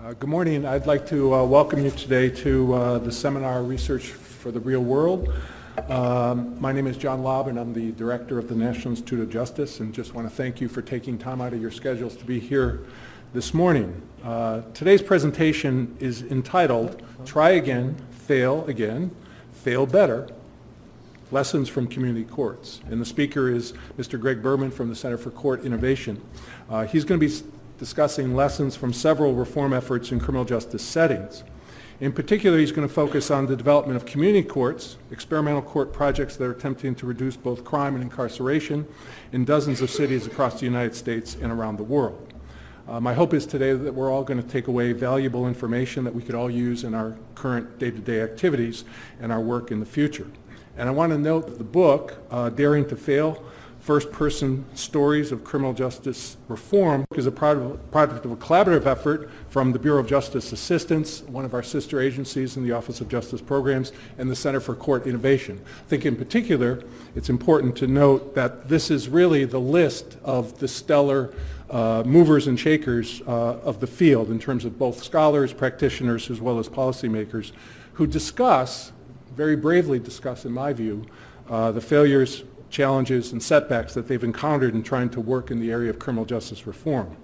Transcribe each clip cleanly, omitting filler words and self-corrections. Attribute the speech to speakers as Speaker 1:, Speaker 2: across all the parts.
Speaker 1: Good morning. I'd like to welcome you today to the seminar Research for the Real World. My name is John Lobb, and I'm the director of the National Institute of Justice, and just want to thank you for taking time out of your schedules to be here this morning. Today's presentation is entitled Try Again, Fail Better, Lessons from Community Courts. And the speaker is Mr. Greg Berman from the Center for Court Innovation. He's going to be discussing lessons from several reform efforts in criminal justice settings. In particular, he's going to focus on the development of community courts, experimental court projects that are attempting to reduce both crime and incarceration in dozens of cities across the United States and around the world. My hope is today that we're all going to take away valuable information that we could all use in our current day-to-day activities and our work in the future. And I want to note that the book, Daring to Fail, First-Person Stories of Criminal Justice Reform, is a product of a collaborative effort from the Bureau of Justice Assistance, one of our sister agencies in the Office of Justice Programs, and the Center for Court Innovation. I think in particular, it's important to note that this is really the list of the stellar movers and shakers of the field in terms of both scholars, practitioners, as well as policymakers who discuss, very bravely discuss in my view, the failures, challenges, and setbacks that they've encountered in trying to work in the area of criminal justice reform.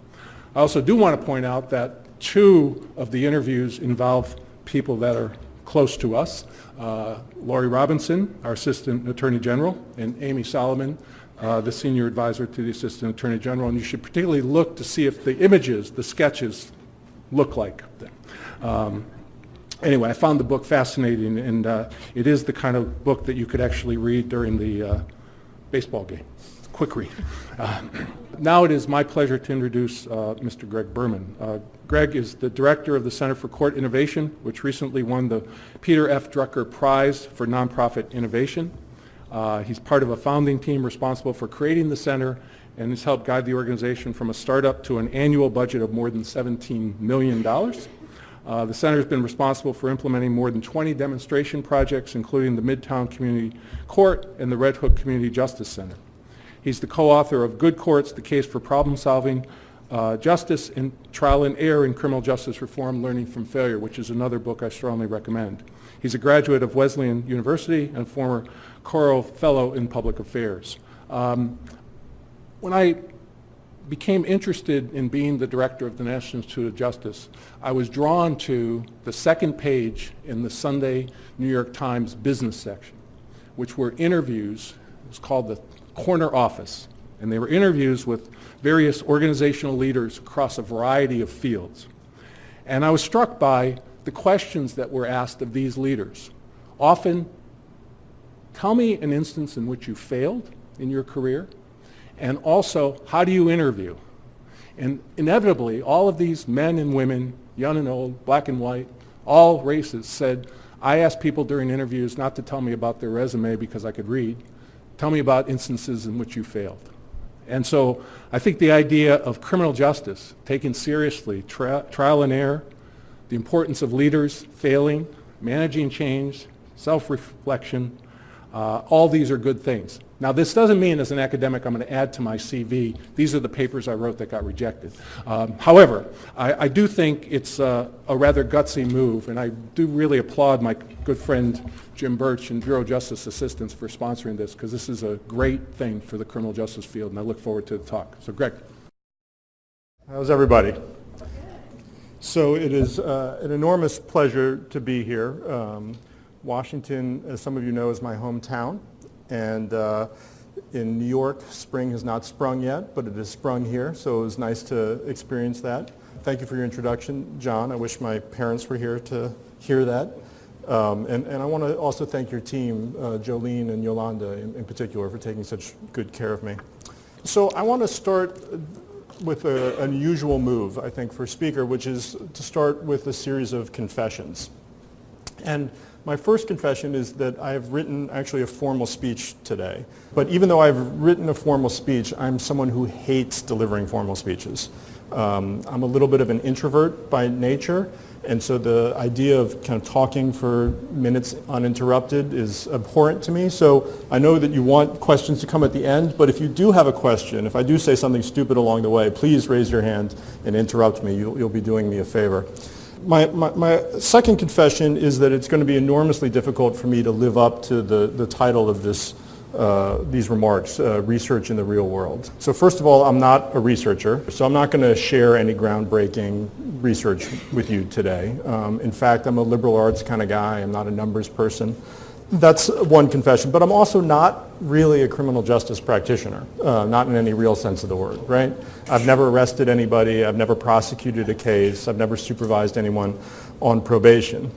Speaker 1: I also do want to point out that two of the interviews involve people that are close to us. Lori Robinson, our Assistant Attorney General, and Amy Solomon, the Senior Advisor to the Assistant Attorney General. And you should particularly look to see if the images, the sketches, look like them. Anyway, I found the book fascinating, and it is the kind of book that you could actually read during the baseball game. Quick read. Now it is my pleasure to introduce Mr. Greg Berman. Greg is the director of the Center for Court Innovation, which recently won the Peter F. Drucker Prize for Nonprofit Innovation. He's part of a founding team responsible for creating the center and has helped guide the organization from a startup to an annual budget of more than $17 million. The center has been responsible for implementing more than 20 demonstration projects, including the Midtown Community Court and the Red Hook Community Justice Center. He's the co-author of Good Courts, The Case for Problem-Solving Justice and Trial and Error in Criminal Justice Reform, Learning from Failure, which is another book I strongly recommend. He's a graduate of Wesleyan University and former Coro Fellow in Public Affairs. When I became interested in being the director of the National Institute of Justice, I was drawn to the second page in the Sunday New York Times business section, which were interviews. It was called the Corner Office, and they were interviews with various organizational leaders across a variety of fields. And I was struck by the questions that were asked of these leaders. Often, tell me an instance in which you failed in your career, and also, how do you interview? And inevitably, all of these men and women, young and old, black and white, all races, said, I asked people during interviews not to tell me about their resume because I could read. Tell me about instances in which you failed. And so I think the idea of criminal justice, taken seriously, trial and error, the importance of leaders failing, managing change, self-reflection, all these are good things. Now, this doesn't mean as an academic I'm going to add to my CV, these are the papers I wrote that got rejected. However, I do think it's a rather gutsy move, and I do really applaud my good friend Jim Birch and Bureau of Justice Assistance for sponsoring this, because this is a great thing for the criminal justice field, and I look forward to the talk. So, Greg.
Speaker 2: How's everybody? So it is an enormous pleasure to be here. Washington, as some of you know, is my hometown. And in New York, spring has not sprung yet, but it has sprung here, so it was nice to experience that. Thank you for your introduction, John. I wish my parents were here to hear that. And I want to also thank your team, Jolene and Yolanda in particular, for taking such good care of me. So I want to start with an unusual move, I think, for a speaker, which is to start with a series of confessions. And my first confession is that I have written actually a formal speech today. But even though I've written a formal speech, I'm someone who hates delivering formal speeches. I'm a little bit of an introvert by nature, and so the idea of kind of talking for minutes uninterrupted is abhorrent to me. So I know that you want questions to come at the end, but if you do have a question, if I do say something stupid along the way, please raise your hand and interrupt me. You'll be doing me a favor. My second confession is that it's going to be enormously difficult for me to live up to the title of these remarks, research in the real world. So first of all, I'm not a researcher, so I'm not going to share any groundbreaking research with you today. In fact, I'm a liberal arts kind of guy. I'm not a numbers person. That's one confession, but I'm also not really a criminal justice practitioner, not in any real sense of the word, right? I've never arrested anybody, I've never prosecuted a case, I've never supervised anyone on probation.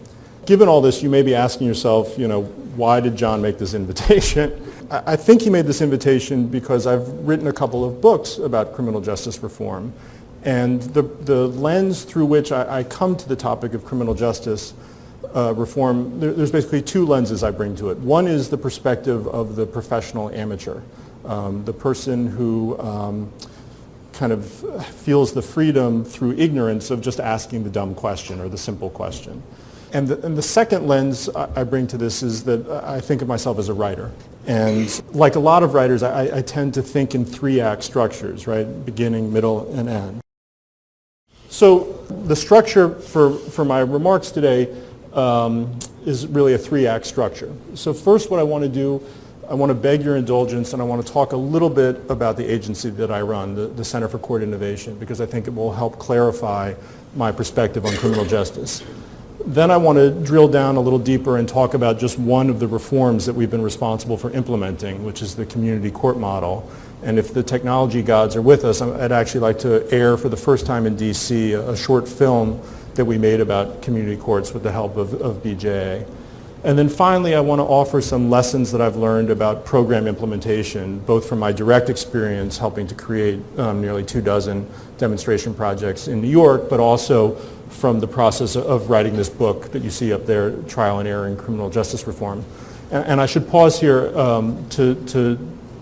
Speaker 2: Given all this, you may be asking yourself, why did John make this invitation? I think he made this invitation because I've written a couple of books about criminal justice reform, and the lens through which I come to the topic of criminal justice reform, there's basically two lenses I bring to it. One is the perspective of the professional amateur, the person who kind of feels the freedom through ignorance of just asking the dumb question or the simple question. And the second lens I bring to this is that I think of myself as a writer. And like a lot of writers, I tend to think in three-act structures, right? Beginning, middle, and end. So the structure for my remarks today is really a three-act structure. So first what I want to do, I want to beg your indulgence, and I want to talk a little bit about the agency that I run, the Center for Court Innovation, because I think it will help clarify my perspective on criminal justice. Then I want to drill down a little deeper and talk about just one of the reforms that we've been responsible for implementing, which is the community court model. And if the technology gods are with us, I'd actually like to air for the first time in DC a short film that we made about community courts with the help of BJA. And then finally, I want to offer some lessons that I've learned about program implementation, both from my direct experience helping to create nearly 24 demonstration projects in New York, but also from the process of writing this book that you see up there, Trial and Error in Criminal Justice Reform. And I should pause here to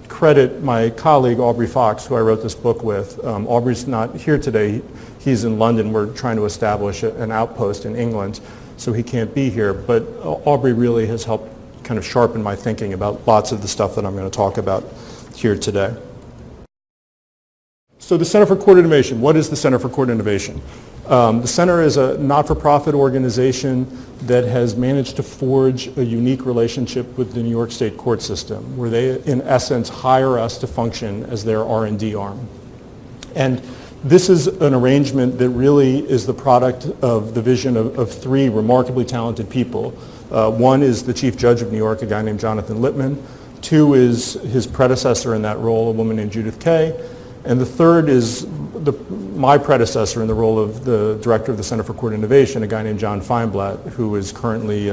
Speaker 2: credit my colleague, Aubrey Fox, who I wrote this book with. Aubrey's not here today. He's in London. We're trying to establish an outpost in England, so he can't be here. But Aubrey really has helped kind of sharpen my thinking about lots of the stuff that I'm going to talk about here today. So the Center for Court Innovation. What is the Center for Court Innovation? The Center is a not-for-profit organization that has managed to forge a unique relationship with the New York State court system, where they, in essence, hire us to function as their R&D arm. And this is an arrangement that really is the product of the vision of three remarkably talented people. One is the Chief Judge of New York, a guy named Jonathan Lippman. Two is his predecessor in that role, a woman named Judith Kay. And the third is my predecessor in the role of the director of the Center for Court Innovation, a guy named John Feinblatt, who is currently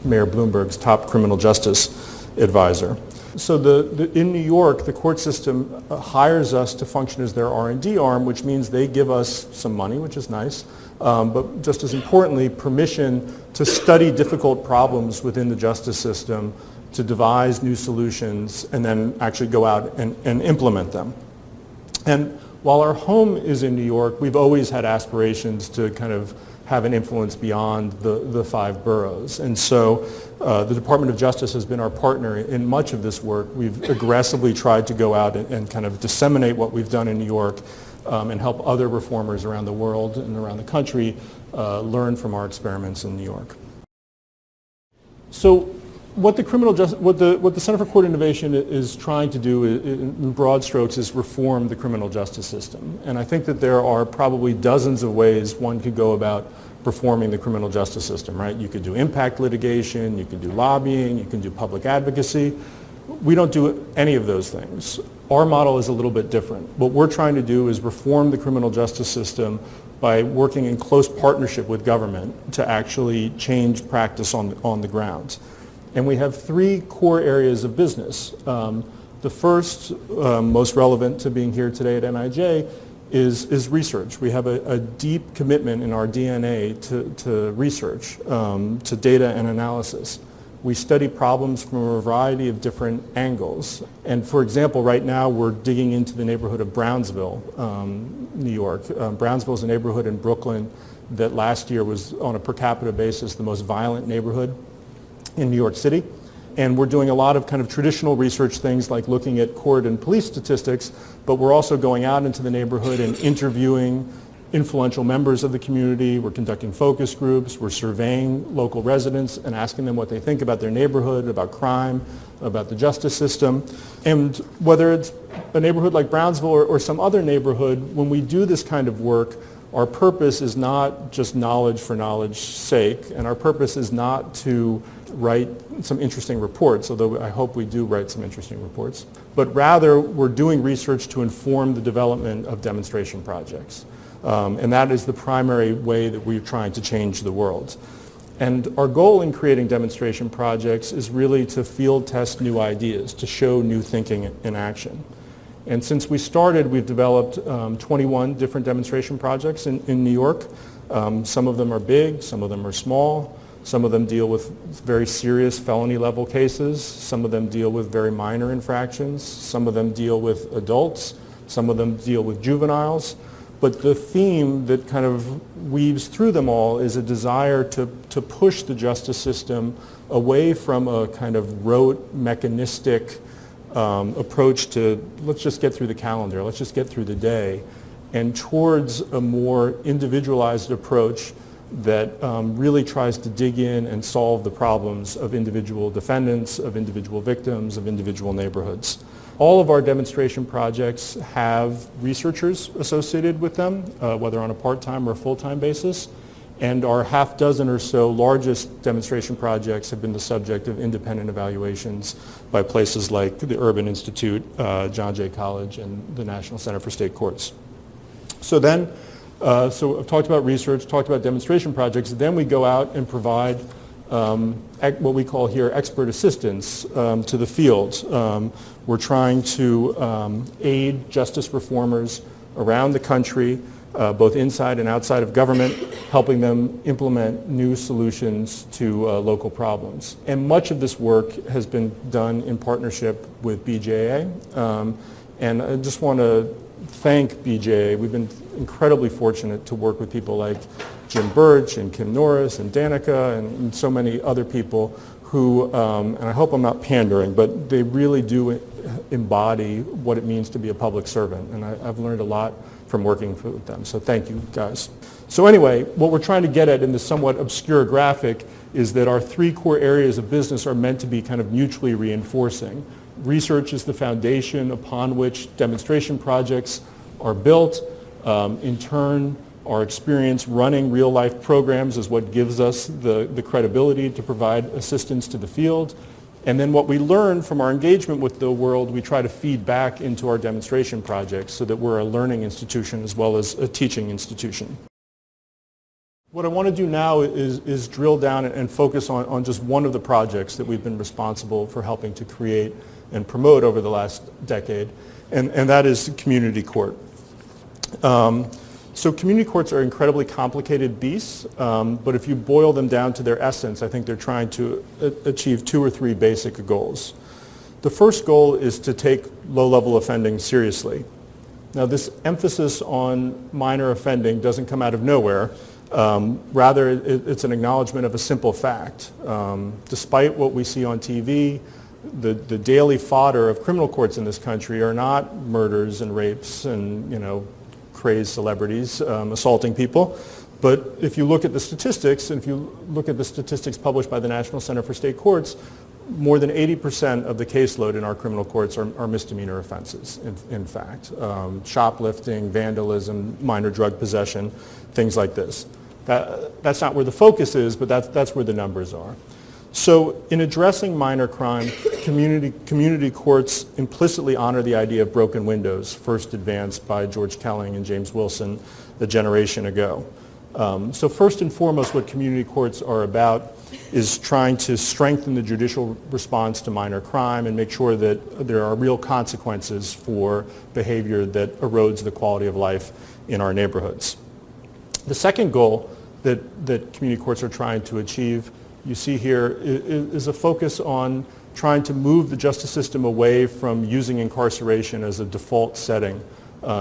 Speaker 2: Mayor Bloomberg's top criminal justice advisor. So in New York, the court system hires us to function as their R&D arm, which means they give us some money, which is nice, but just as importantly, permission to study difficult problems within the justice system, to devise new solutions, and then actually go out and implement them. And while our home is in New York, we've always had aspirations to kind of have an influence beyond the five boroughs. And so the Department of Justice has been our partner in much of this work. We've aggressively tried to go out and kind of disseminate what we've done in New York and help other reformers around the world and around the country learn from our experiments in New York. So what the Center for Court Innovation is trying to do in broad strokes is reform the criminal justice system. And I think that there are probably dozens of ways one could go about reforming the criminal justice system, right? You could do impact litigation, you could do lobbying, you can do public advocacy. We don't do any of those things. Our model is a little bit different. What we're trying to do is reform the criminal justice system by working in close partnership with government to actually change practice on the ground. And we have three core areas of business. The first, most relevant to being here today at NIJ, is research. We have a deep commitment in our DNA to research, to data and analysis. We study problems from a variety of different angles. And for example, right now we're digging into the neighborhood of Brownsville, New York. Brownsville is a neighborhood in Brooklyn that last year was, on a per capita basis, the most violent neighborhood in New York City. And we're doing a lot of kind of traditional research things like looking at court and police statistics, but we're also going out into the neighborhood and interviewing influential members of the community. We're conducting focus groups. We're surveying local residents and asking them what they think about their neighborhood, about crime, about the justice system. And whether it's a neighborhood like Brownsville or some other neighborhood, when we do this kind of work, our purpose is not just knowledge for knowledge's sake, and our purpose is not to write some interesting reports, although I hope we do write some interesting reports, but rather we're doing research to inform the development of demonstration projects. And that is the primary way that we're trying to change the world. And our goal in creating demonstration projects is really to field test new ideas, to show new thinking in action. And since we started, we've developed 21 different demonstration projects in New York. Some of them are big, some of them are small. Some of them deal with very serious felony level cases. Some of them deal with very minor infractions. Some of them deal with adults. Some of them deal with juveniles. But the theme that kind of weaves through them all is a desire to push the justice system away from a kind of rote, mechanistic approach to let's just get through the calendar, let's just get through the day, and towards a more individualized approach that really tries to dig in and solve the problems of individual defendants, of individual victims, of individual neighborhoods. All of our demonstration projects have researchers associated with them, whether on a part-time or full-time basis. And our half dozen or so largest demonstration projects have been the subject of independent evaluations by places like the Urban Institute, John Jay College, and the National Center for State Courts. So then, so I've talked about research, talked about demonstration projects. Then we go out and provide what we call here expert assistance to the field. We're trying to aid justice reformers around the country, both inside and outside of government, helping them implement new solutions to local problems. And much of this work has been done in partnership with BJA. And I just want to thank BJA. We've been incredibly fortunate to work with people like Jim Birch and Kim Norris and Danica and so many other people who, and I hope I'm not pandering, but they really do embody what it means to be a public servant. And I've learned a lot from working with them. So thank you, guys. So anyway, what we're trying to get at in this somewhat obscure graphic is that our three core areas of business are meant to be kind of mutually reinforcing. Research is the foundation upon which demonstration projects are built. In turn, our experience running real-life programs is what gives us the credibility to provide assistance to the field. And then what we learn from our engagement with the world, we try to feed back into our demonstration projects so that we're a learning institution as well as a teaching institution. What I want to do now is drill down and focus on just one of the projects that we've been responsible for helping to create and promote over the last decade, and that is community court. So community courts are incredibly complicated beasts, but if you boil them down to their essence, I think they're trying to achieve two or three basic goals. The first goal is to take low-level offending seriously. Now, this emphasis on minor offending doesn't come out of nowhere. Rather, it's an acknowledgement of a simple fact. Despite what we see on TV, the daily fodder of criminal courts in this country are not murders and rapes and, crazed celebrities assaulting people. But if you look at the statistics, and if you look at the statistics published by the National Center for State Courts, more than 80% of the caseload in our criminal courts are misdemeanor offenses, in fact. Shoplifting, vandalism, minor drug possession, things like this. That's not where the focus is, but that's where the numbers are. So in addressing minor crime, community courts implicitly honor the idea of broken windows, first advanced by George Kelling and James Wilson a generation ago. So first and foremost, what community courts are about is trying to strengthen the judicial response to minor crime and make sure that there are real consequences for behavior that erodes the quality of life in our neighborhoods. The second goal that community courts are trying to achieve you see here is a focus on trying to move the justice system away from using incarceration as a default setting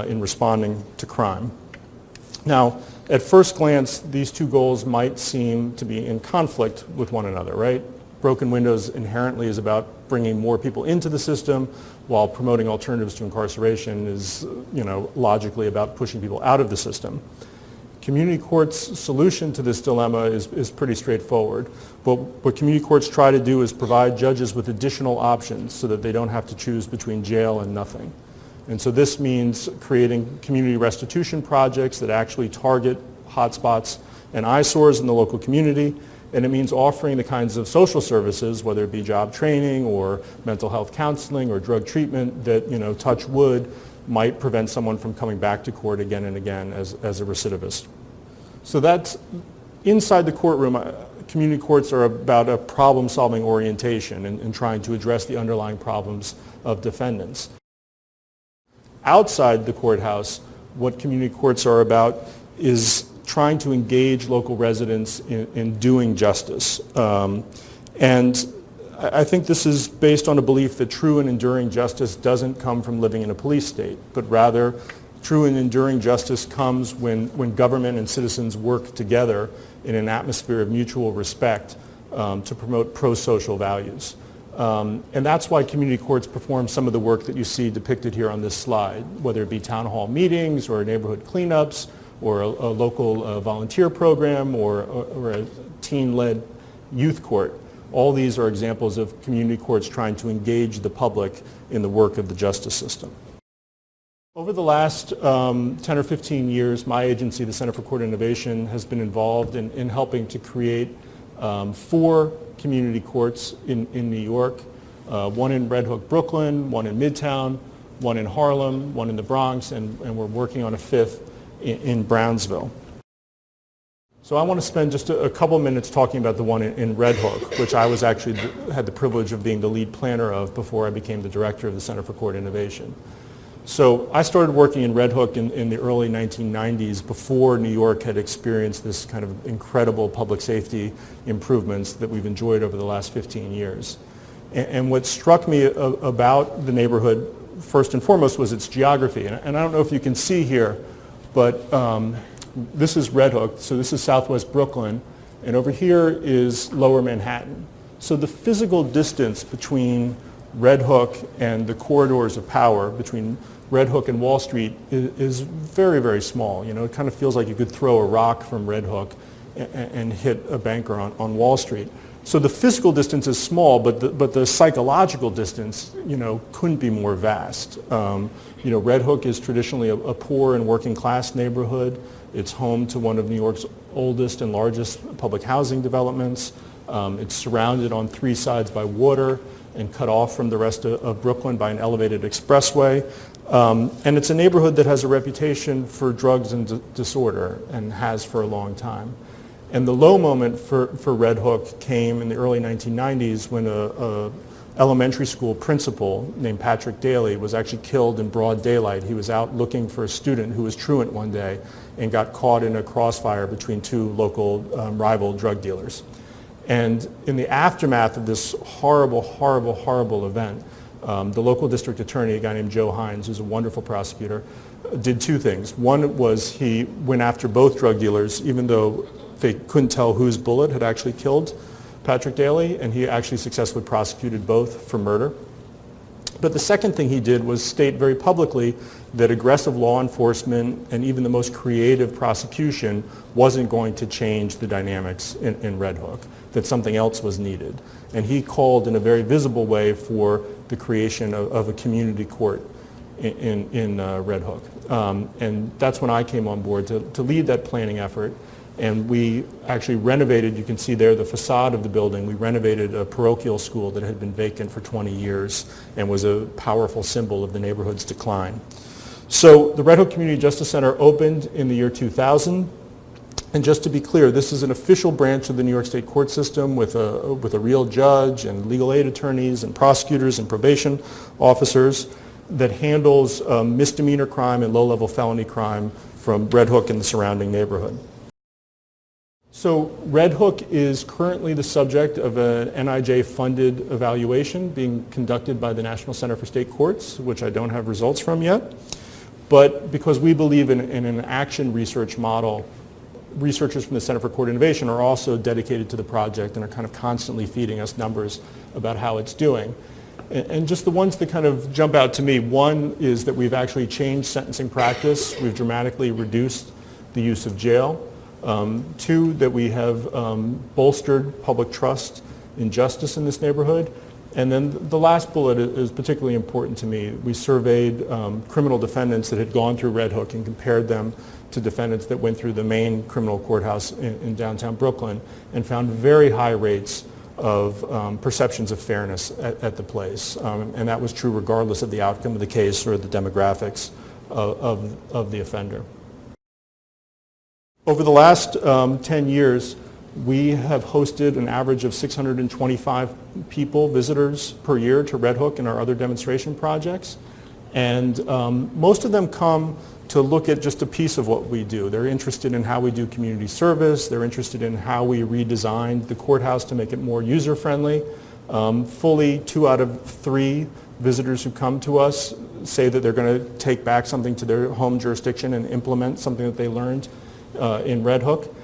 Speaker 2: in responding to crime. Now, at first glance, these two goals might seem to be in conflict with one another, right? Broken windows inherently is about bringing more people into the system, while promoting alternatives to incarceration is, logically about pushing people out of the system. Community court's solution to this dilemma is pretty straightforward. But what community courts try to do is provide judges with additional options so that they don't have to choose between jail and nothing. And so this means creating community restitution projects that actually target hotspots and eyesores in the local community. And it means offering the kinds of social services, whether it be job training or mental health counseling or drug treatment that, touch wood, might prevent someone from coming back to court again and again as a recidivist. So that's inside the courtroom. Community courts are about a problem-solving orientation and trying to address the underlying problems of defendants. Outside the courthouse, what community courts are about is trying to engage local residents in doing justice. And I think this is based on a belief that true and enduring justice doesn't come from living in a police state, but rather true and enduring justice comes when government and citizens work together in an atmosphere of mutual respect to promote pro-social values. And that's why community courts perform some of the work that you see depicted here on this slide, whether it be town hall meetings or neighborhood cleanups or a local volunteer program or a teen-led youth court. All these are examples of community courts trying to engage the public in the work of the justice system. Over the last 10 or 15 years, my agency, the Center for Court Innovation, has been involved in helping to create 4 community courts in New York, one in Red Hook, Brooklyn, one in Midtown, one in Harlem, one in the Bronx, and we're working on a 5th in Brownsville. So I want to spend just a couple minutes talking about the one in Red Hook, which I was actually had the privilege of being the lead planner of before I became the director of the Center for Court Innovation. So I started working in Red Hook in the early 1990s, before New York had experienced this kind of incredible public safety improvements that we've enjoyed over the last 15 years. And what struck me about the neighborhood, first and foremost, was its geography. And I don't know if you can see here, but this is Red Hook, so this is Southwest Brooklyn, and over here is Lower Manhattan. So the physical distance between Red Hook and the corridors of power, between Red Hook and Wall Street, is very, very small. It kind of feels like you could throw a rock from Red Hook and hit a banker on Wall Street. So the physical distance is small, but the psychological distance, couldn't be more vast. Red Hook is traditionally a poor and working class neighborhood. It's home to one of New York's oldest and largest public housing developments. It's surrounded on 3 sides by water and cut off from the rest of Brooklyn by an elevated expressway. And it's a neighborhood that has a reputation for drugs and disorder, and has for a long time. And the low moment for Red Hook came in the early 1990s when a elementary school principal named Patrick Daly was actually killed in broad daylight. He was out looking for a student who was truant one day and got caught in a crossfire between 2 local rival drug dealers. And in the aftermath of this horrible, horrible, horrible event, the local district attorney, a guy named Joe Hines, who's a wonderful prosecutor, did 2 things. One was he went after both drug dealers, even though they couldn't tell whose bullet had actually killed Patrick Daly, and he actually successfully prosecuted both for murder. But the second thing he did was state very publicly that aggressive law enforcement and even the most creative prosecution wasn't going to change the dynamics in Red Hook, that something else was needed. And he called in a very visible way for the creation of a community court in Red Hook. And that's when I came on board to lead that planning effort. And we actually renovated, you can see there the facade of the building. We renovated a parochial school that had been vacant for 20 years and was a powerful symbol of the neighborhood's decline. So the Red Hook Community Justice Center opened in the year 2000. And just to be clear, this is an official branch of the New York State court system with a real judge and legal aid attorneys and prosecutors and probation officers that handles misdemeanor crime and low-level felony crime from Red Hook and the surrounding neighborhood. So Red Hook is currently the subject of an NIJ-funded evaluation being conducted by the National Center for State Courts, which I don't have results from yet. But because we believe in an action research model, researchers from the Center for Court Innovation are also dedicated to the project and are kind of constantly feeding us numbers about how it's doing. And just the ones that kind of jump out to me, one is that we've actually changed sentencing practice. We've dramatically reduced the use of jail. Two, that we have bolstered public trust in justice in this neighborhood. And then the last bullet is particularly important to me. We surveyed criminal defendants that had gone through Red Hook and compared them to defendants that went through the main criminal courthouse in downtown Brooklyn and found very high rates of perceptions of fairness at the place. And that was true regardless of the outcome of the case or the demographics of the offender. Over the last 10 years, we have hosted an average of 625 people, visitors per year to Red Hook and our other demonstration projects. And most of them come to look at just a piece of what we do. They're interested in how we do community service. They're interested in how we redesigned the courthouse to make it more user-friendly. Fully 2 out of 3 visitors who come to us say that they're going to take back something to their home jurisdiction and implement something that they learned in Red Hook.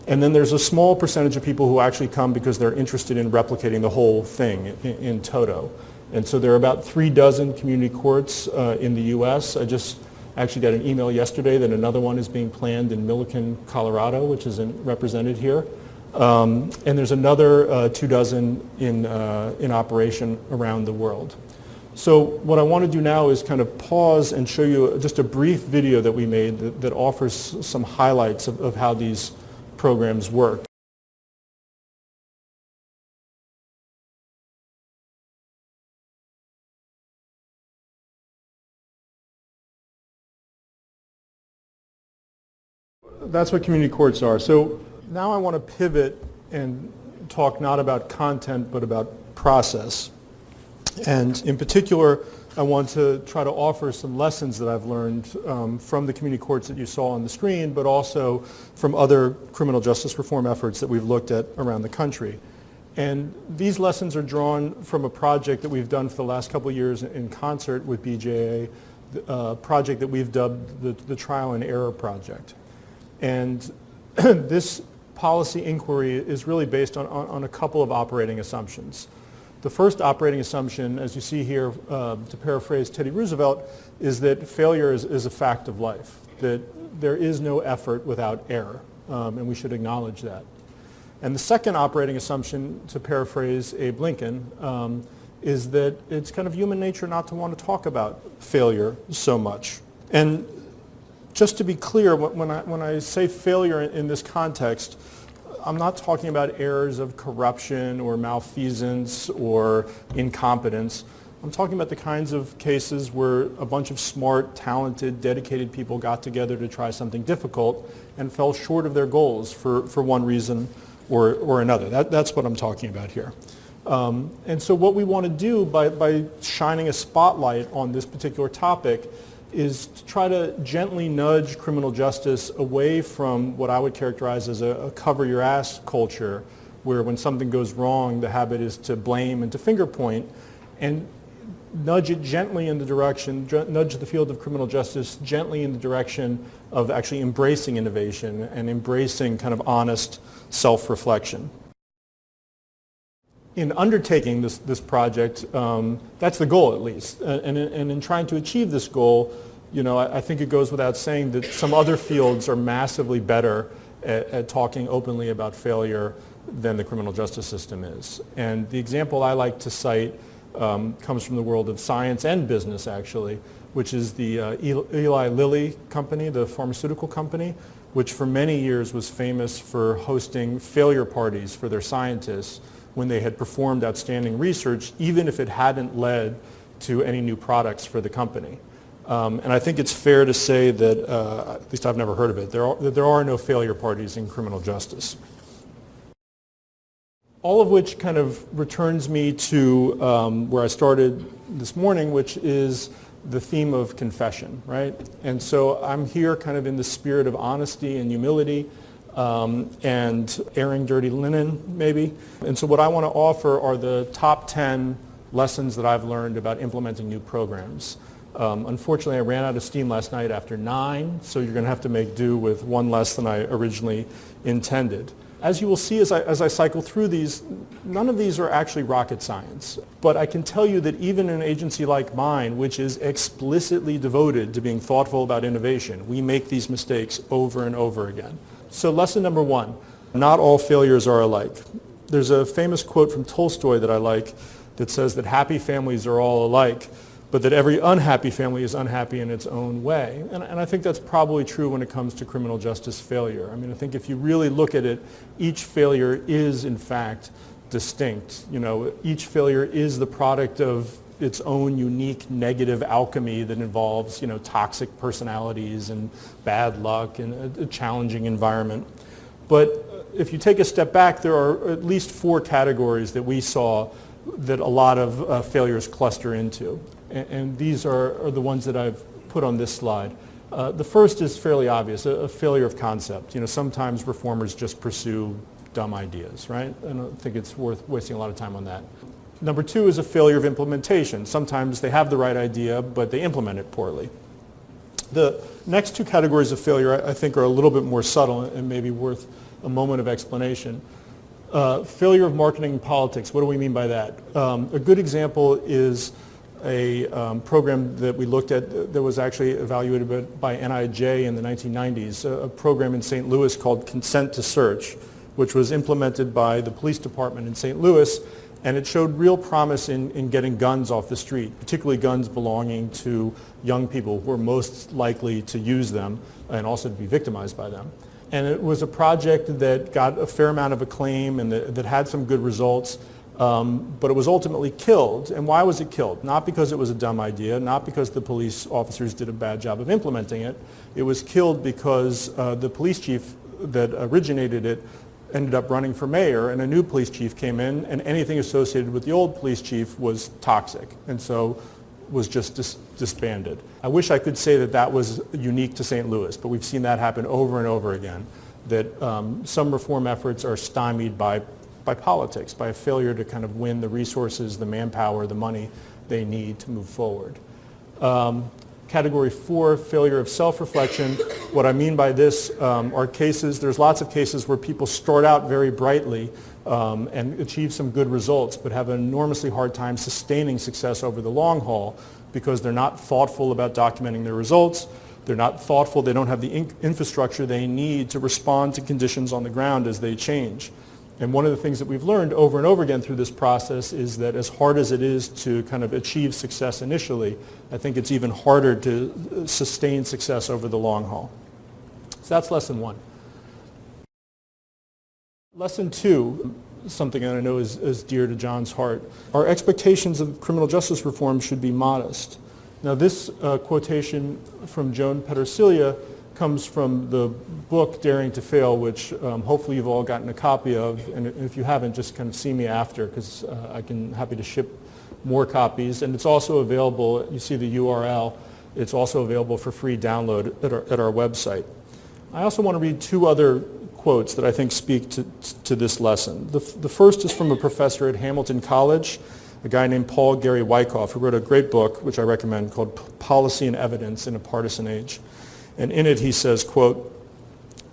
Speaker 2: And then there's a small percentage of people who actually come because they're interested in replicating the whole thing in toto. And so there are about 36 community courts in the U.S. I just actually got an email yesterday that another one is being planned in Milliken, Colorado, which isn't represented here. And there's another 24 in operation around the world. So what I want to do now is kind of pause and show you just a brief video that we made that offers some highlights of how these programs work. That's what community courts are. So now I want to pivot and talk not about content but about process. And in particular, I want to try to offer some lessons that I've learned from the community courts that you saw on the screen, but also from other criminal justice reform efforts that we've looked at around the country. And these lessons are drawn from a project that we've done for the last couple of years in concert with BJA, a project that we've dubbed the Trial and Error Project. And this policy inquiry is really based on a couple of operating assumptions. The first operating assumption, as you see here, to paraphrase Teddy Roosevelt, is that failure is a fact of life, that there is no effort without error, and we should acknowledge that. And the second operating assumption, to paraphrase Abe Lincoln, is that it's kind of human nature not to want to talk about failure so much. And just to be clear, when I say failure in this context, I'm not talking about errors of corruption or malfeasance or incompetence. I'm talking about the kinds of cases where a bunch of smart, talented, dedicated people got together to try something difficult and fell short of their goals for one reason or another. That's what I'm talking about here. And so what we want to do by shining a spotlight on this particular topic is to try to gently nudge criminal justice away from what I would characterize as a cover your ass culture, where when something goes wrong, the habit is to blame and to finger point, and nudge it gently in the direction, nudge the field of criminal justice gently in the direction of actually embracing innovation and embracing kind of honest self-reflection. In undertaking this project, that's the goal at least. And in trying to achieve this goal, you know, I think it goes without saying that some other fields are massively better at talking openly about failure than the criminal justice system is. And the example I like to cite comes from the world of science and business, actually, which is the Eli Lilly company, the pharmaceutical company, which for many years was famous for hosting failure parties for their scientists when they had performed outstanding research, even if it hadn't led to any new products for the company. And I think it's fair to say that, at least I've never heard of it, there are no failure parties in criminal justice. All of which kind of returns me to where I started this morning, which is the theme of confession, right? And so I'm here kind of in the spirit of honesty and humility. and airing dirty linen, maybe. And so what I want to offer are the top 10 lessons that I've learned about implementing new programs. Unfortunately, I ran out of steam last night after 9, so you're going to have to make do with one less than I originally intended. As you will see as I cycle through these, none of these are actually rocket science. But I can tell you that even an agency like mine, which is explicitly devoted to being thoughtful about innovation, we make these mistakes over and over again. So lesson number 1, not all failures are alike. There's a famous quote from Tolstoy that I like that says that happy families are all alike, but that every unhappy family is unhappy in its own way. And I think that's probably true when it comes to criminal justice failure. I mean, I think if you really look at it, each failure is in fact distinct. You know, each failure is the product of its own unique negative alchemy that involves, you know, toxic personalities and bad luck and a challenging environment. But if you take a step back, there are at least 4 categories that we saw that a lot of failures cluster into. And these are the ones that I've put on this slide. The first is fairly obvious, a failure of concept. You know, sometimes reformers just pursue dumb ideas, right? I don't think it's worth wasting a lot of time on that. Number 2 is a failure of implementation. Sometimes they have the right idea, but they implement it poorly. The next 2 categories of failure I think are a little bit more subtle and maybe worth a moment of explanation. Failure of marketing and politics. What do we mean by that? A good example is a program that we looked at that was actually evaluated by NIJ in the 1990s, a program in St. Louis called Consent to Search, which was implemented by the police department in St. Louis, and it showed real promise in getting guns off the street, particularly guns belonging to young people who are most likely to use them and also to be victimized by them. And it was a project that got a fair amount of acclaim and that had some good results. But it was ultimately killed. And why was it killed? Not because it was a dumb idea, not because the police officers did a bad job of implementing it. It was killed because the police chief that originated it ended up running for mayor, and a new police chief came in, and anything associated with the old police chief was toxic, and so was just disbanded. I wish I could say that that was unique to St. Louis, but we've seen that happen over and over again, that some reform efforts are stymied by politics, by a failure to kind of win the resources, the manpower, the money they need to move forward. Category 4, failure of self-reflection. What I mean by this are cases, there's lots of cases where people start out very brightly and achieve some good results, but have an enormously hard time sustaining success over the long haul because they're not thoughtful about documenting their results. They're not thoughtful, they don't have the infrastructure they need to respond to conditions on the ground as they change. And one of the things that we've learned over and over again through this process is that as hard as it is to kind of achieve success initially, I think it's even harder to sustain success over the long haul. So that's lesson 1. Lesson 2, something that I know is dear to John's heart. Our expectations of criminal justice reform should be modest. Now this quotation from Joan Petersilia comes from the book Daring to Fail, which hopefully you've all gotten a copy of, and if you haven't, just kind of see me after, because I'm happy to ship more copies. And it's also available, you see the URL, it's also available for free download at our website. I also want to read 2 other quotes that I think speak to this lesson. The first is from a professor at Hamilton College, a guy named Paul Gary Wyckoff, who wrote a great book, which I recommend, called Policy and Evidence in a Partisan Age. And in it he says, quote,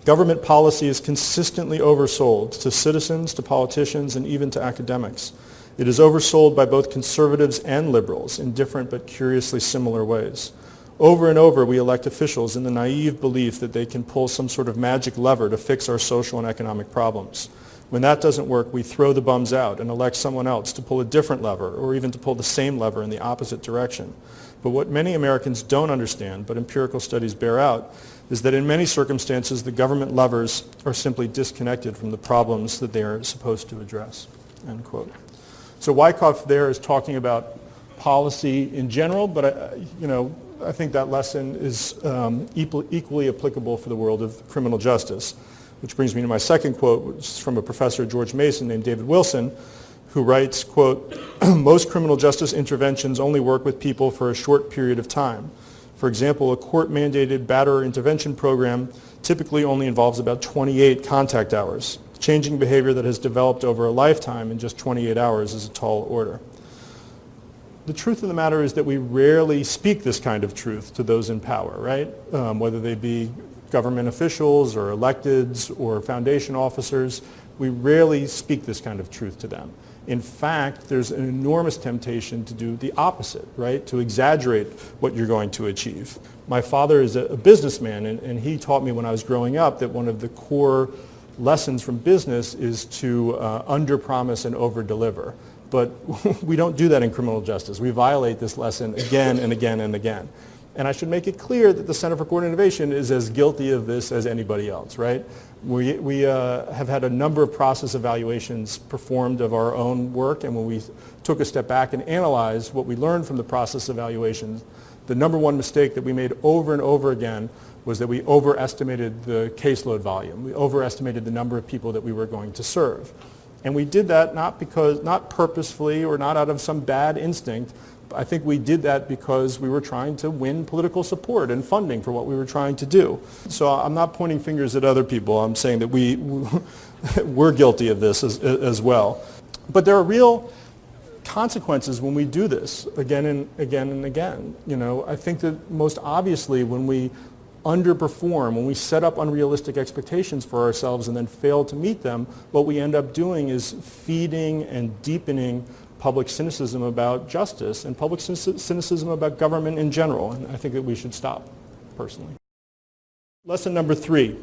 Speaker 2: "Government policy is consistently oversold to citizens, to politicians, and even to academics. It is oversold by both conservatives and liberals in different but curiously similar ways. Over and over we elect officials in the naive belief that they can pull some sort of magic lever to fix our social and economic problems. When that doesn't work, we throw the bums out and elect someone else to pull a different lever or even to pull the same lever in the opposite direction. But what many Americans don't understand, but empirical studies bear out, is that in many circumstances the government levers are simply disconnected from the problems that they are supposed to address." End quote. So Wyckoff there is talking about policy in general, but I think that lesson is equally applicable for the world of criminal justice, which brings me to my second quote, which is from a professor at George Mason named David Wilson, who writes, quote, "Most criminal justice interventions only work with people for a short period of time. For example, a court-mandated batterer intervention program typically only involves about 28 contact hours. Changing behavior that has developed over a lifetime in just 28 hours is a tall order. The truth of the matter is that we rarely speak this kind of truth to those in power, right? Whether they be government officials or electeds or foundation officers, we rarely speak this kind of truth to them. In fact, there's an enormous temptation to do the opposite, right? To exaggerate what you're going to achieve. My father is a businessman, and he taught me when I was growing up that one of the core lessons from business is to under-promise and over-deliver. But we don't do that in criminal justice. We violate this lesson again and again and again. And I should make it clear that the Center for Court Innovation is as guilty of this as anybody else, right? We have had a number of process evaluations performed of our own work, and when we took a step back and analyzed what we learned from the process evaluations, the number one mistake that we made over and over again was that we overestimated the caseload volume. We overestimated the number of people that we were going to serve. And we did that not purposefully or not out of some bad instinct. I think we did that because we were trying to win political support and funding for what we were trying to do. So I'm not pointing fingers at other people. I'm saying that we're guilty of this as well. But there are real consequences when we do this again and again and again. You know, I think that most obviously when we underperform, when we set up unrealistic expectations for ourselves and then fail to meet them, what we end up doing is feeding and deepening public cynicism about justice and public cynicism about government in general. And I think that we should stop, personally. Lesson number 3,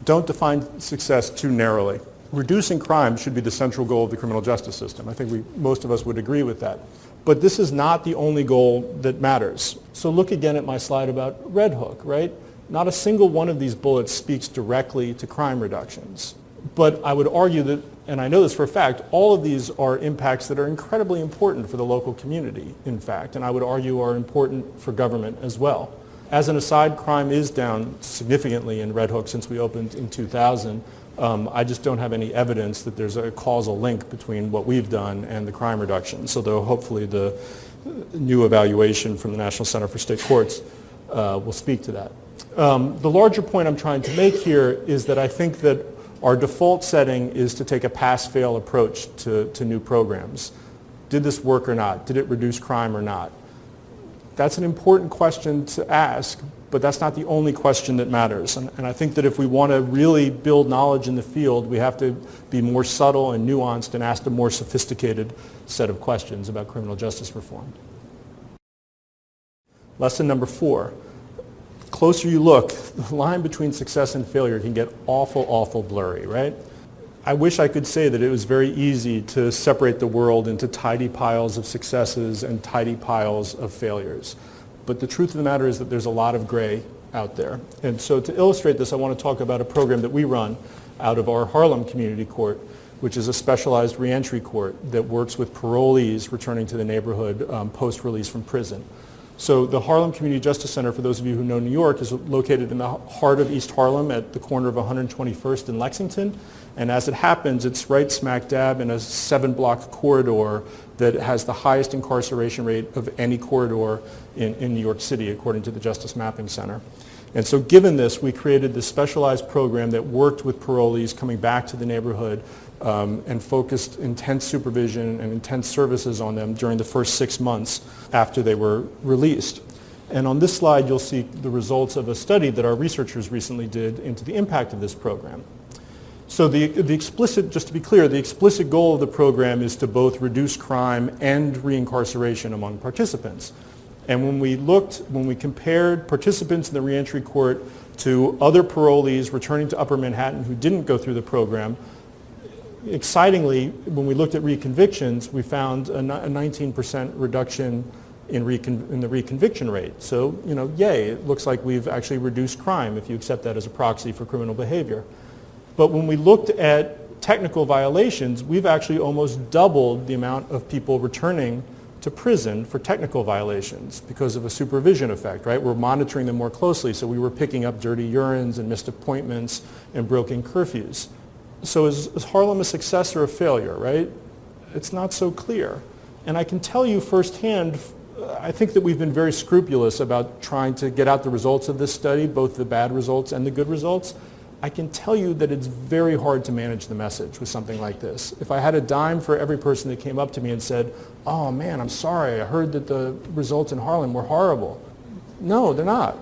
Speaker 2: don't define success too narrowly. Reducing crime should be the central goal of the criminal justice system. I think most of us would agree with that. But this is not the only goal that matters. So look again at my slide about Red Hook, right? Not a single one of these bullets speaks directly to crime reductions. But I would argue that, and I know this for a fact, all of these are impacts that are incredibly important for the local community, in fact, and I would argue are important for government as well. As an aside, crime is down significantly in Red Hook since we opened in 2000. I just don't have any evidence that there's a causal link between what we've done and the crime reduction. So though hopefully the new evaluation from the National Center for State Courts will speak to that. The larger point I'm trying to make here is that I think that our default setting is to take a pass-fail approach to new programs. Did this work or not? Did it reduce crime or not? That's an important question to ask, but that's not the only question that matters. And I think that if we want to really build knowledge in the field, we have to be more subtle and nuanced and ask a more sophisticated set of questions about criminal justice reform. Lesson number 4. The closer you look, the line between success and failure can get awful, awful blurry, right? I wish I could say that it was very easy to separate the world into tidy piles of successes and tidy piles of failures. But the truth of the matter is that there's a lot of gray out there. And so to illustrate this, I want to talk about a program that we run out of our Harlem Community Court, which is a specialized reentry court that works with parolees returning to the neighborhood post-release from prison. So the Harlem Community Justice Center, for those of you who know New York, is located in the heart of East Harlem at the corner of 121st and Lexington. And as it happens, it's right smack dab in a 7-block corridor that has the highest incarceration rate of any corridor in New York City, according to the Justice Mapping Center. And so given this, we created this specialized program that worked with parolees coming back to the neighborhood and focused intense supervision and intense services on them during the first 6 months after they were released. And on this slide, you'll see the results of a study that our researchers recently did into the impact of this program. So the explicit, just to be clear, the explicit goal of the program is to both reduce crime and reincarceration among participants. And when we compared participants in the reentry court to other parolees returning to Upper Manhattan who didn't go through the program, excitingly, when we looked at reconvictions, we found a 19% reduction in the reconviction rate. So, you know, yay, it looks like we've actually reduced crime if you accept that as a proxy for criminal behavior. But when we looked at technical violations, we've actually almost doubled the amount of people returning to prison for technical violations because of a supervision effect, right? We're monitoring them more closely, so we were picking up dirty urines and missed appointments and broken curfews. So is Harlem a success or a failure, right? It's not so clear. And I can tell you firsthand I think that we've been very scrupulous about trying to get out the results of this study, both the bad results and the good results. I can tell you that it's very hard to manage the message with something like this. If I had a dime for every person that came up to me and said, oh man, I'm sorry, I heard that the results in Harlan were horrible. No, they're not.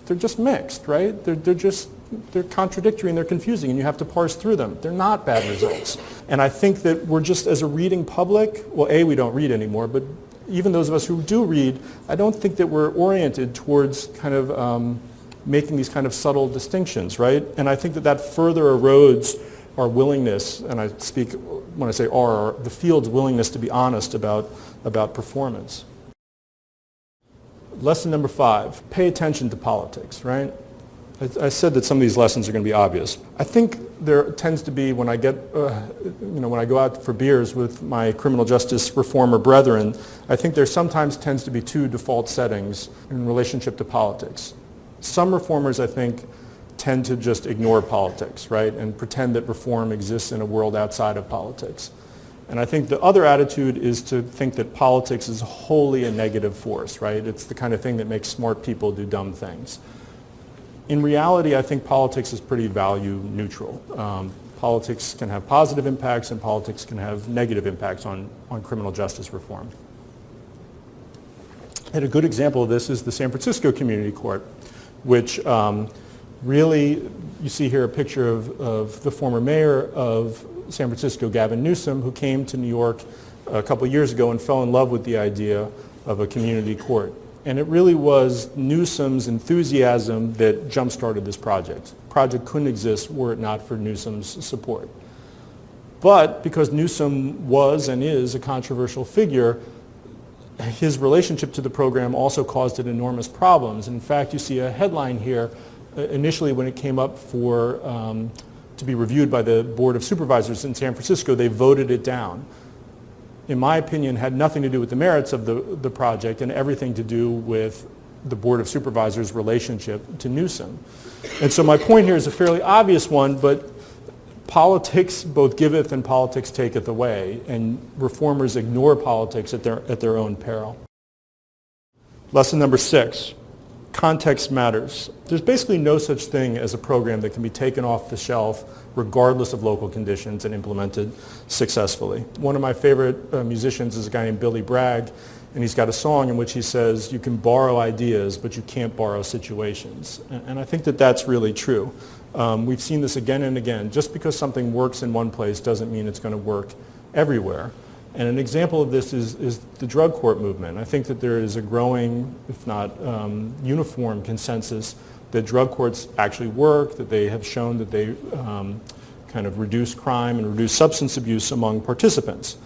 Speaker 2: They're just mixed, right? They're contradictory and they're confusing and you have to parse through them. They're not bad results. And I think that we're just, as a reading public, well, A, we don't read anymore, but even those of us who do read, I don't think that we're oriented towards kind of making these kind of subtle distinctions, right? And I think that that further erodes our willingness, and I speak when I say the field's willingness to be honest about performance. Lesson number 5, pay attention to politics, right? I said that some of these lessons are going to be obvious. I think there tends to be, when I get, when I go out for beers with my criminal justice reformer brethren, I think there sometimes tends to be 2 default settings in relationship to politics. Some reformers, I think, tend to just ignore politics, right, and pretend that reform exists in a world outside of politics. And I think the other attitude is to think that politics is wholly a negative force, right? It's the kind of thing that makes smart people do dumb things. In reality, I think politics is pretty value neutral. Politics can have positive impacts and politics can have negative impacts on criminal justice reform. And a good example of this is the San Francisco Community Court, which really, you see here a picture of the former mayor of San Francisco, Gavin Newsom, who came to New York a couple of years ago and fell in love with the idea of a community court. And it really was Newsom's enthusiasm that jump-started this project. The project couldn't exist were it not for Newsom's support. But because Newsom was and is a controversial figure, his relationship to the program also caused it enormous problems. In fact, you see a headline here. Initially, when it came up to be reviewed by the Board of Supervisors in San Francisco, they voted it down. In my opinion, had nothing to do with the merits of the project and everything to do with the Board of Supervisors' relationship to Newsom. And so my point here is a fairly obvious one, but politics both giveth and politics taketh away, and reformers ignore politics at their own peril. Lesson number 6, context matters. There's basically no such thing as a program that can be taken off the shelf regardless of local conditions and implemented successfully. One of my favorite musicians is a guy named Billy Bragg, and he's got a song in which he says, you can borrow ideas, but you can't borrow situations. And I think that that's really true. We've seen this again and again. Just because something works in one place doesn't mean it's going to work everywhere. And an example of this is the drug court movement. I think that there is a growing, if not uniform, consensus that drug courts actually work, that they have shown that they kind of reduce crime and reduce substance abuse among participants.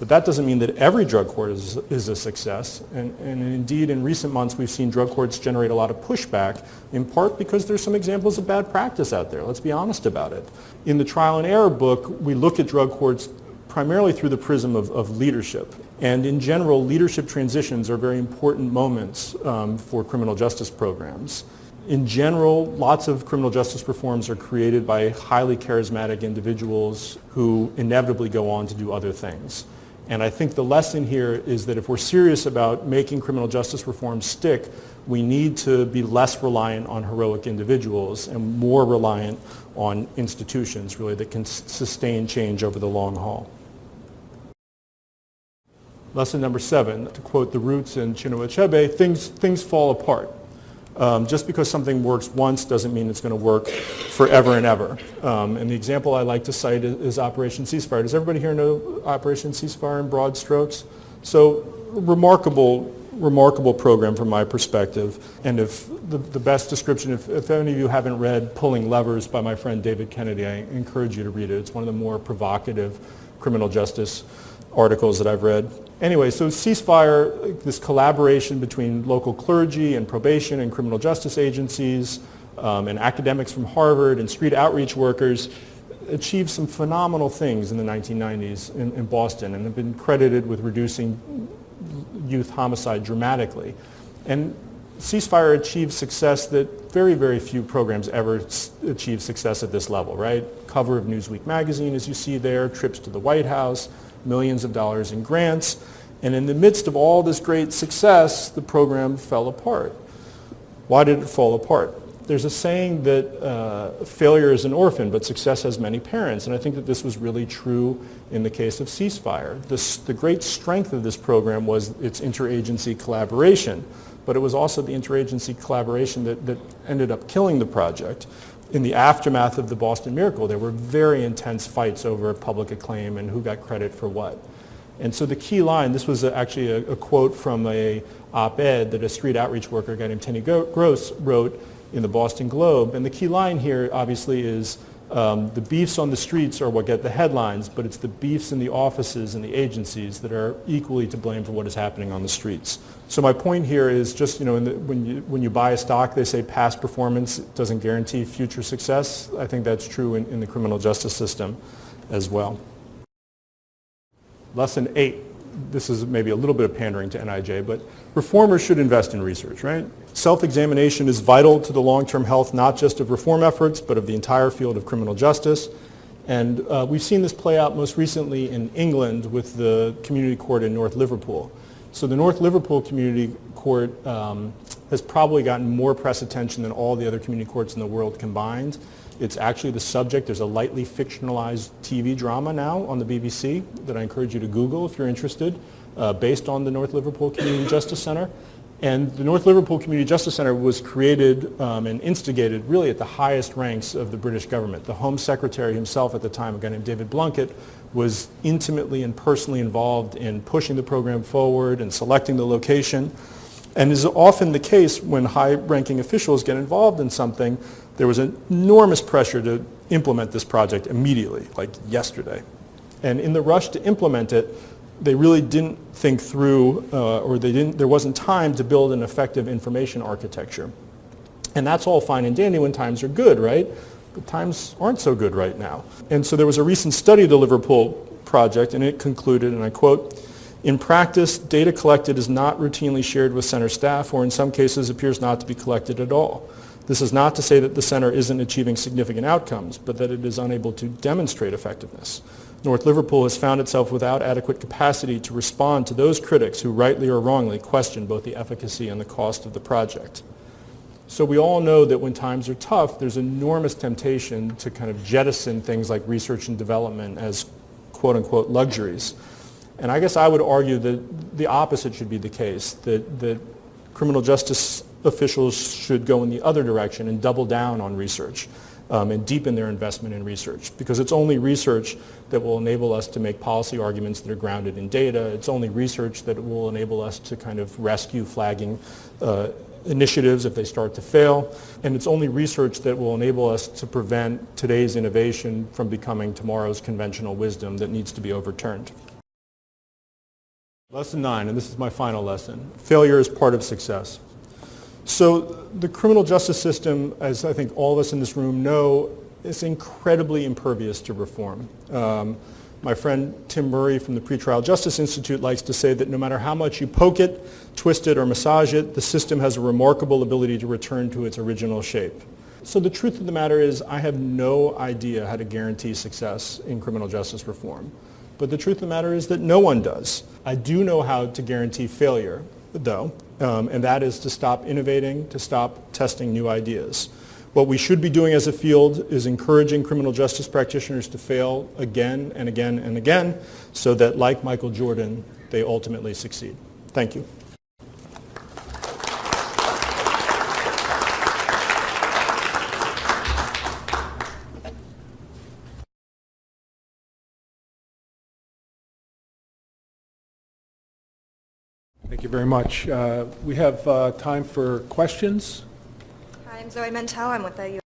Speaker 2: But that doesn't mean that every drug court is a success. And indeed, in recent months, we've seen drug courts generate a lot of pushback, in part because there's some examples of bad practice out there. Let's be honest about it. In the trial and error book, we look at drug courts primarily through the prism of leadership. And in general, leadership transitions are very important moments for criminal justice programs. In general, lots of criminal justice reforms are created by highly charismatic individuals who inevitably go on to do other things. And I think the lesson here is that if we're serious about making criminal justice reform stick, we need to be less reliant on heroic individuals and more reliant on institutions, really, that can sustain change over the long haul. Lesson number 7, to quote the Roots and Chinua Achebe, things fall apart. Just because something works once doesn't mean it's going to work forever and ever. And the example I like to cite is Operation Ceasefire. Does everybody here know Operation Ceasefire in broad strokes? So remarkable program from my perspective. And if the best description, if any of you haven't read Pulling Levers by my friend David Kennedy, I encourage you to read it. It's one of the more provocative criminal justice articles that I've read. Anyway, so Ceasefire, this collaboration between local clergy and probation and criminal justice agencies and academics from Harvard and street outreach workers, achieved some phenomenal things in the 1990s in Boston and have been credited with reducing youth homicide dramatically. And Ceasefire achieved success that very, very few programs ever achieve success at this level, right? Cover of Newsweek magazine, as you see there, trips to the White House, millions of dollars in grants, And in the midst of all this great success, the program fell apart. Why did it fall apart? There's a saying that failure is an orphan, but success has many parents. And I think that this was really true in the case of Ceasefire. The great strength of this program was its interagency collaboration, but it was also the interagency collaboration that ended up killing the project. In the aftermath of the Boston Miracle, there were very intense fights over public acclaim and who got credit for what. And so the key line, this was actually a quote from a op-ed that a street outreach worker, a guy named Tenny Gross, wrote in the Boston Globe. And the key line here, obviously, is the beefs on the streets are what get the headlines, but it's the beefs in the offices and the agencies that are equally to blame for what is happening on the streets. So my point here is just, when you buy a stock, they say past performance doesn't guarantee future success. I think that's true in the criminal justice system as well. Lesson 8. This is maybe a little bit of pandering to NIJ, but reformers should invest in research, right? Self-examination is vital to the long-term health, not just of reform efforts, but of the entire field of criminal justice. And we've seen this play out most recently in England with the community court in North Liverpool. So the North Liverpool Community Court has probably gotten more press attention than all the other community courts in the world combined. It's actually the subject. There's a lightly fictionalized TV drama now on the BBC that I encourage you to Google if you're interested, based on the North Liverpool Community Justice Center. And the North Liverpool Community Justice Center was created and instigated really at the highest ranks of the British government. The Home Secretary himself at the time, a guy named David Blunkett, was intimately and personally involved in pushing the program forward and selecting the location. And is often the case when high-ranking officials get involved in something, there was enormous pressure to implement this project immediately, like yesterday. And in the rush to implement it, they really didn't think through, there wasn't time to build an effective information architecture. And that's all fine and dandy when times are good, right? But times aren't so good right now. And so there was a recent study of the Liverpool project, and it concluded, and I quote, "In practice, data collected is not routinely shared with center staff, or in some cases appears not to be collected at all. This is not to say that the center isn't achieving significant outcomes, but that it is unable to demonstrate effectiveness. North Liverpool has found itself without adequate capacity to respond to those critics who rightly or wrongly question both the efficacy and the cost of the project." So we all know that when times are tough, there's enormous temptation to kind of jettison things like research and development as quote-unquote luxuries. And I guess I would argue that the opposite should be the case, that criminal justice officials should go in the other direction and double down on research and deepen their investment in research, because it's only research that will enable us to make policy arguments that are grounded in data. It's only research that will enable us to kind of rescue flagging initiatives if they start to fail. And it's only research that will enable us to prevent today's innovation from becoming tomorrow's conventional wisdom that needs to be overturned. Lesson 9, and this is my final lesson. Failure is part of success. So the criminal justice system, as I think all of us in this room know, is incredibly impervious to reform. My friend Tim Murray from the Pretrial Justice Institute likes to say that no matter how much you poke it, twist it, or massage it, the system has a remarkable ability to return to its original shape. So the truth of the matter is, I have no idea how to guarantee success in criminal justice reform. But the truth of the matter is that no one does. I do know how to guarantee failure, though, and that is to stop innovating, to stop testing new ideas. What we should be doing as a field is encouraging criminal justice practitioners to fail again and again and again, so that, like Michael Jordan, they ultimately succeed. Thank you.
Speaker 1: Thank you very much. We have time for questions.
Speaker 3: Hi, I'm Zoe Mentel. I'm with the